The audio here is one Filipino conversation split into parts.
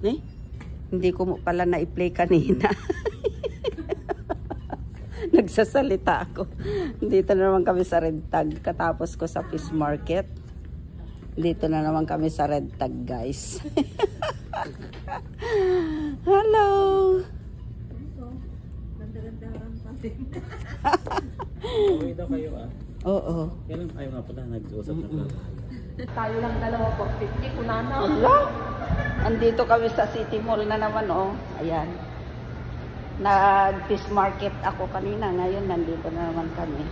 Eh? Hindi ko mo pala na-play kanina. Nagsasalita ako. Dito na naman kami sa Red Tag. Katapos ko sa fish market. Dito na naman kami sa Red Tag, guys. Hello! Okay daw kayo Oo. Kailan kayo nga pala nag-usap na pala? Tayo lang dalawa po, 50 kunana. Hello? Andito kami sa City Mall na naman, oh. Ayan. Nag-fish market ako kanina. Ngayon, nandito na naman kami.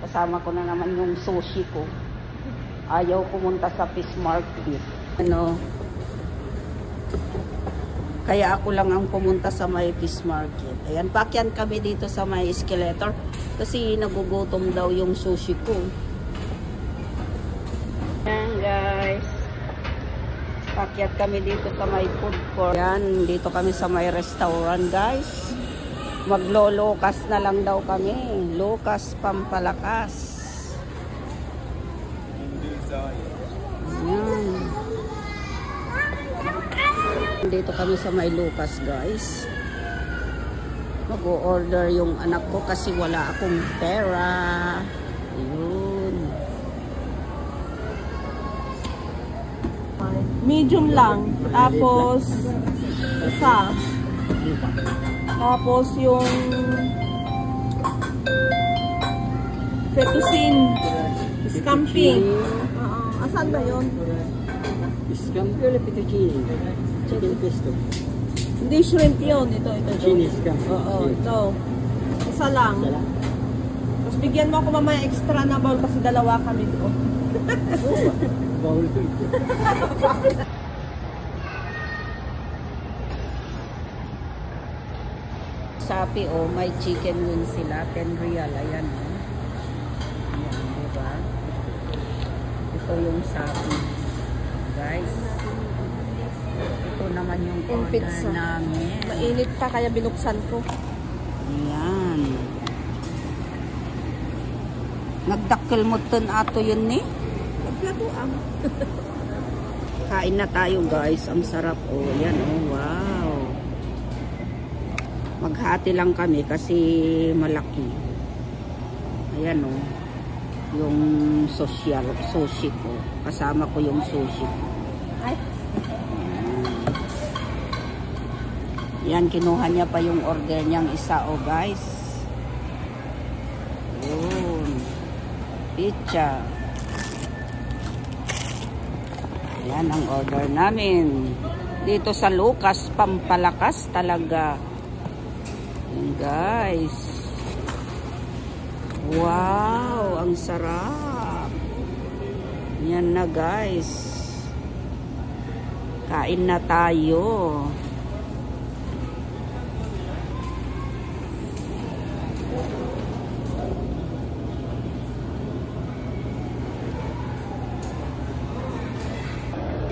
Kasama ko na naman yung sushi ko. Ayaw pumunta sa fish market. Ano? Kaya ako lang ang pumunta sa may fish market. Ayan, pakyan kami dito sa may escalator. Kasi nagugutom daw yung sushi ko. Ayan, guys. Pakyat kami dito sa may food court. Ayan, dito kami sa may restaurant, guys. Maglolokas na lang daw kami. Lokas Pampalakas. Ayan. Dito kami sa may Lucas, guys. Mag-o-order yung anak ko kasi wala akong pera. Ayun. Medium lang. Tapos, isa. Tapos yung fettuccine. Scamping. Asan ba yun? Scampi o fettuccine? Chicken pesto. Hindi shrimp yun. Ito. Chini scampi. Oo, ito. Isa lang. Tapos bigyan mo ako mamaya extra na bowl kasi dalawa kami ko. Bawal ko ito. Shopee, oh, may chicken wing sila. 10 real. Ayan, oh. Ayan, diba? Ito yung Shopee. Guys. Ito naman yung order pizza namin. Mainit pa kaya binuksan ko. Ayan. Nagdakkel mo ton ato yun eh. Plato Kain na tayo, guys. Ang sarap. Oh, yan, oh. Wow. Maghati lang kami kasi malaki. Ayan, oh. Yung sushi ko. Kasama ko yung sushi ko. Ay. Yan, kinuha niya pa yung order niyang isa, oh, guys. Yun. Pizza. Yan ang order namin. Dito sa Lucas Pampalakas talaga. Yan, guys. Wow, ang sarap. Yan na, guys. Kain na tayo.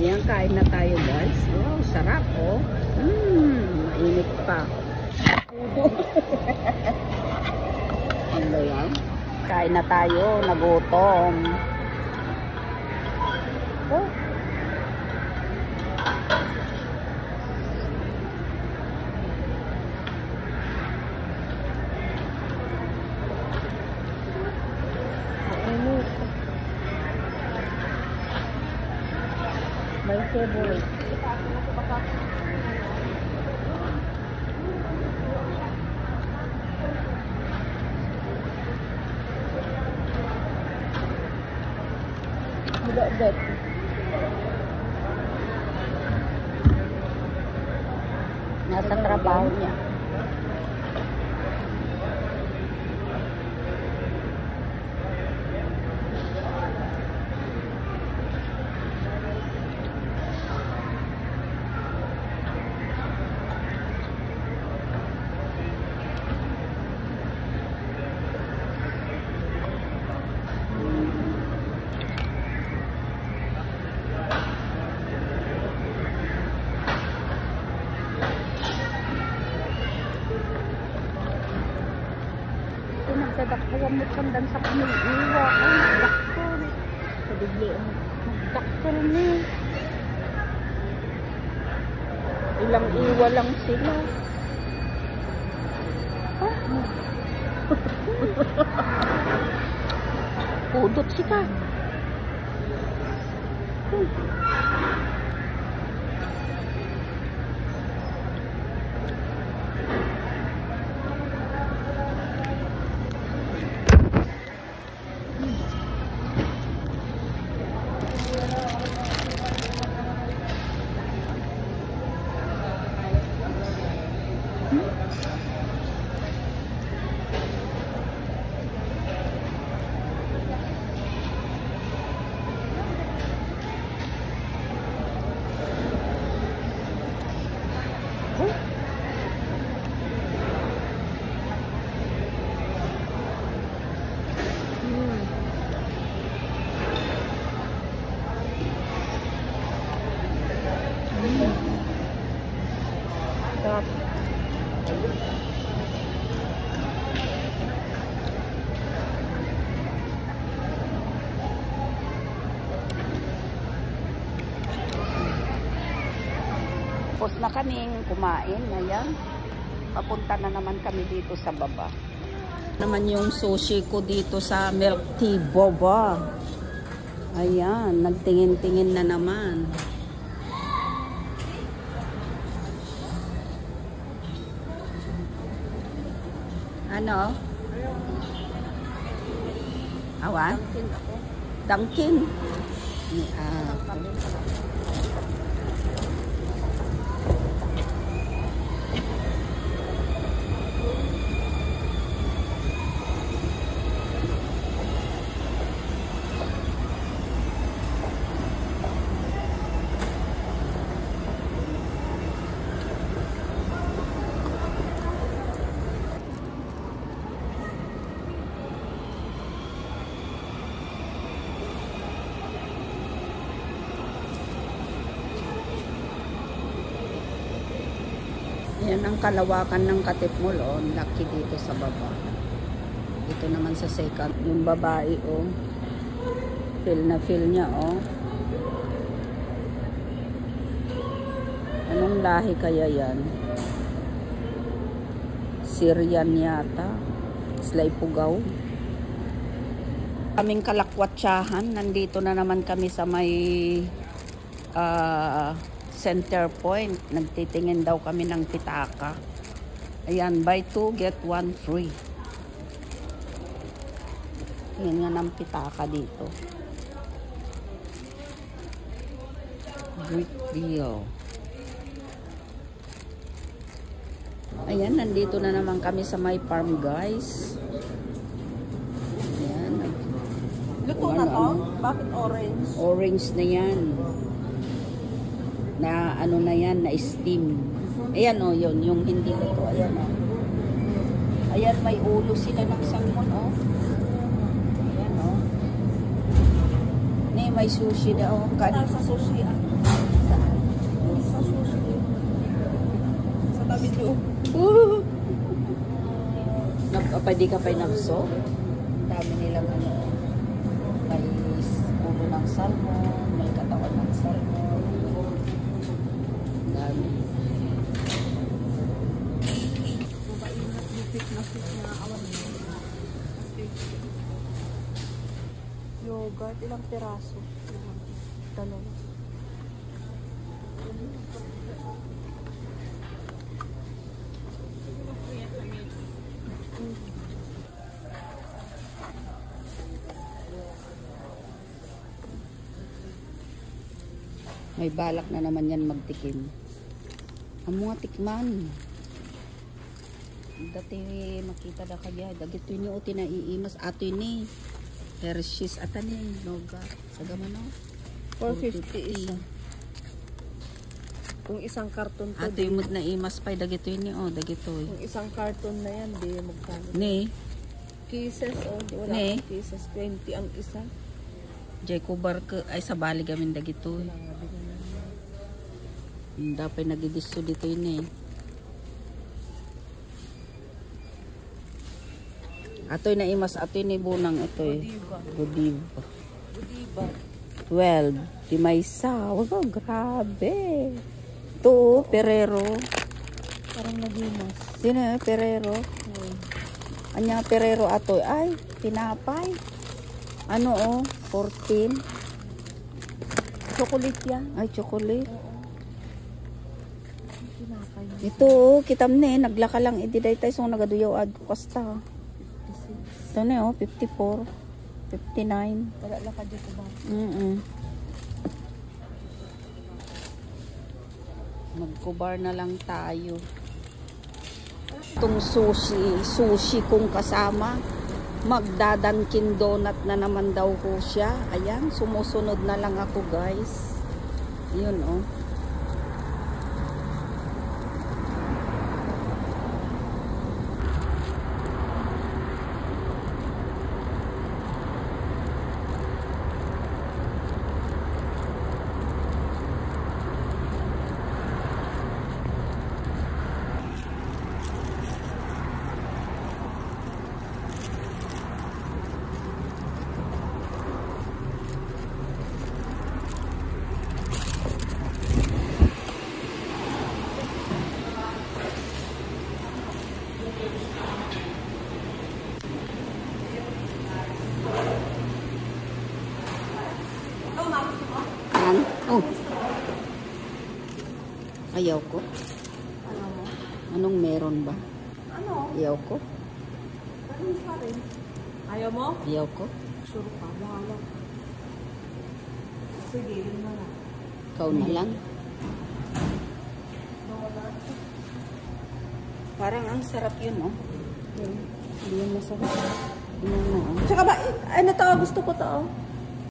Yan, kain na tayo, guys. Wow, sarap, oh. Mainit pa. Ano yan? Kain na tayo, nagutom. Oh. May favorite. Muda-udat. Nasa trabaho niya. Nagdadakhawan mo kandan sa pamiliwa. Nagdaktor. Sa bigli. Nagdaktor ni. Iwalang-iwalang sila. Ah. Pudot sika. Tapos na kaming kumain. Ayan. Papunta na naman kami dito sa baba. Naman yung sushi ko dito sa milk tea boba. Ayan. Nagtingin-tingin na naman. Ano? Awan? Dunkin. Yan ang kalawakan ng Katipmul, oh. Laki dito sa baba. Dito naman sa second. Yung babae, oh. Feel na feel niya, oh. Anong lahi kaya yan? Syrian yata. Slay Pugaw. Kaming kalakwatsahan. Nandito na naman kami sa may Center Point. Nagtitingin daw kami ng pitaka. Ayan, buy 2 get 1 free. Tingin nga ng pitaka dito. Great deal. Ayan, nandito na naman kami sa my farm, guys. Ayan. Luto na to? Bakit orange? Orange na yan. Na ano na yan, na steam. Ayan o, yun, yung hindi luto. Ayan o. Ayan, may ulo sila ng salmon o. Ayan o. May sushi na o. Sa sushi ah. Sa sushi. Sa tabi doon. Pwede ka pa nagso. Dami nilang ano. May ulo ng salmon, may katawan ng salmon. Dami. Mabainat, lupit na fit na awan mo. Yogurt, ilang piraso? Dalawa. May balak na naman yan magtikim. Ang mga tikman. Dati makita na kaya. Dagito nyo o tinaiimas. Ato ni Hershey's atan ni Noga. Sagama no? 450 isa. Kung isang karton to. Ato yung na imas pa. Dagito ni o. Dagito eh. Kung isang karton na yan, di magkano. Ni? Cases o. Di wala Ne? akong cases. 20 ang isa. Jayco Barca ay sa bali gamin dagito eh. Wala nga din naman. Dapat nagidisto dito yun eh. Ato'y naimas, ato'y nibunang ito eh. Godiva. Godiva. 12. Di may isa. Oh, grabe. Ito, oh, Ferrero. Parang nagimas. Sino eh, Ferrero? Anya Ferrero ato. Ay, tinapay. Ano oh, 14. Chocolate yan. Ay, chocolate. Tinapay. Ito, oh, kitam ne, naglaka lang ididay tayo so nagaduyaw ad kasta. Ito na oh, 54, 59. Wala lang ka dito ba? Magkubar na lang tayo. Itong sushi kung kasama. Magdadankin donut na naman daw ko siya. Ayan, sumusunod na lang ako guys. Yun oh. Yan. Oh. Ayaw ko. Ano mo? Anong meron ba? Ano? Ayaw ko. Ganun pa rin. Ayaw mo? Ayaw ko. Sure ka. Bahala. Sige, yun na lang. Ikaw na lang. Parang ang sarap yun, oh. Hindi yun masarap. Yun na, oh. Tsaka ba, ano to? Gusto ko to.